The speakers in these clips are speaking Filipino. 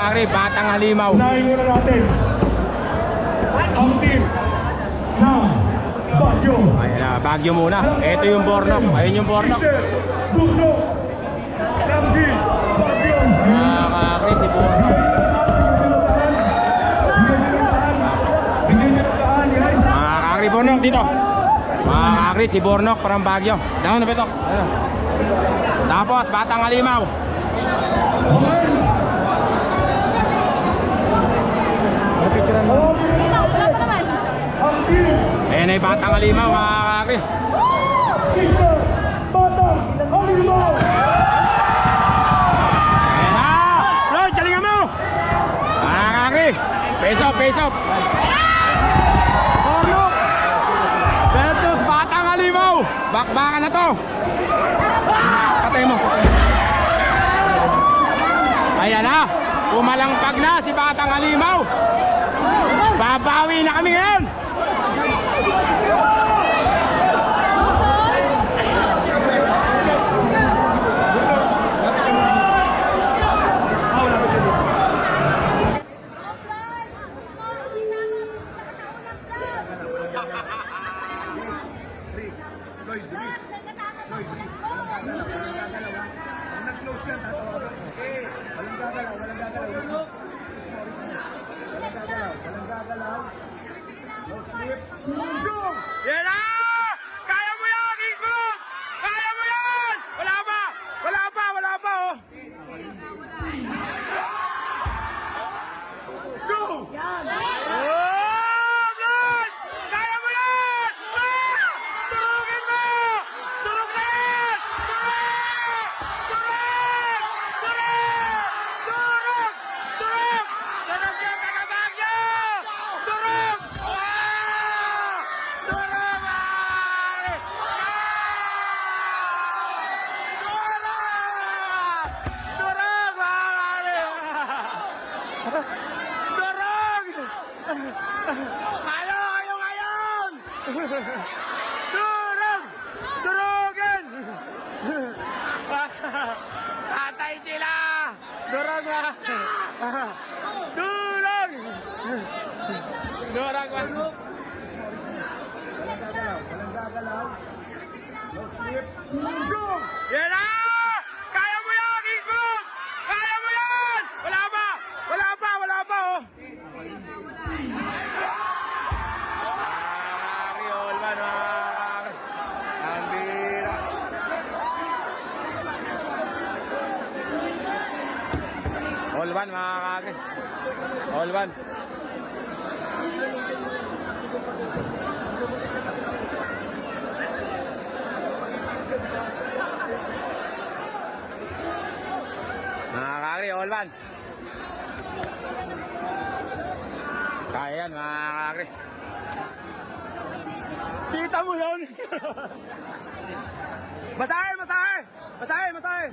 kakri, Batang Halimaw. Unahin muna natin ang team ng Baguio. Ayan na, Baguio muna. Ito yung Bornok. Ayun yung Bornok. Bugno, Lamgi, Baguio. Mga kakri, si Bornok. Mga kakri, Bornok dito. Mga kakri, si Bornok parang Baguio. Down na ba ito? Ayan. Tapos, Batang Halimaw. Ayan ay Batang Halimaw, mga kakri. Mr. Batang Halimaw. Ayan na! Floyd, galingan mo! Mga kakri, face off, face off. Bornok versus Batang Halimaw. Bakbakan na to. Patay mo. Ayan na, pumalangpag na si Batang Halimaw. Babawi na kami ngayon. Yan na! Kaya mo yan, Kingswood! Kaya mo yan! Wala pa! Wala pa! Wala pa, oh! Go! Yan! Oh, God! Kaya mo yan! Ah! Turugin mo! Turug na yan! Turug! Turug! Turug! Turug! Turug yung taga-Baguio! Turug! Durog! Kayo ngayon! Durog! Durogin! Patay sila! Durog mga! Durog! Durog mas! Walang gagalaw. No slip. Go! Yan na! Kaya mo yan, Kingswood! Kaya mo yan! Wala pa! Wala pa! Wala pa, oh! Olvan, ang bira. Olvan, mga kakri. Olvan. Mga kakri, Olvan. Kaya yan, mga kakri. Kita mo yun. Masahe, masahe. Masahe, masahe.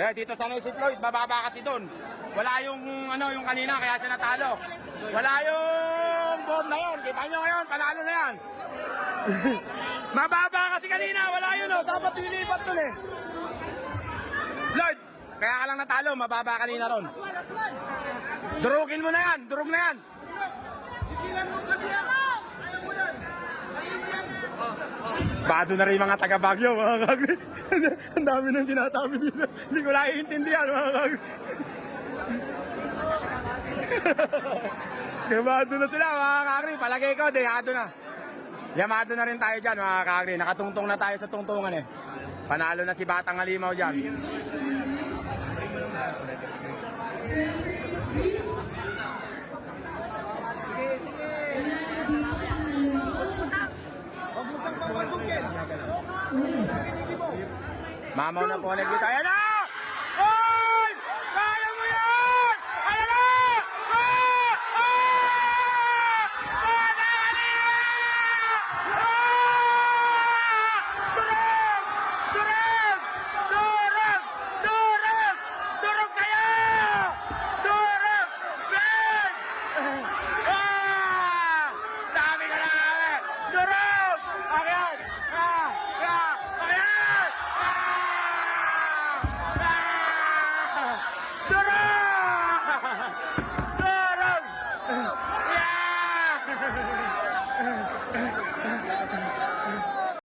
Eh, dito sa si Floyd, bababa kasi doon. Wala yung yung kanina kaya siya natalo. Wala yung bomb na yun. Kita nyo ngayon, panalo na yan. Mababa kasi kanina, wala yun, oh. Dapat dilipat dun eh. Floyd, kaya ka lang natalo, mababa kanina ron. Durugin mo na yan, durug na yan. Bado na rin mga taga-Baguio, mga kagri. Ang dami nang sinasabi dito. Hindi ko naiintindihan, mga kagri. Yamado na sila, mga kagri. Palagay ko, dehado na. Yamado na rin tayo dyan, mga kagri. Nakatungtong na tayo sa tungtungan eh. Panalo na si Batang Halimaw dyan. Mamaw na po ulit dito.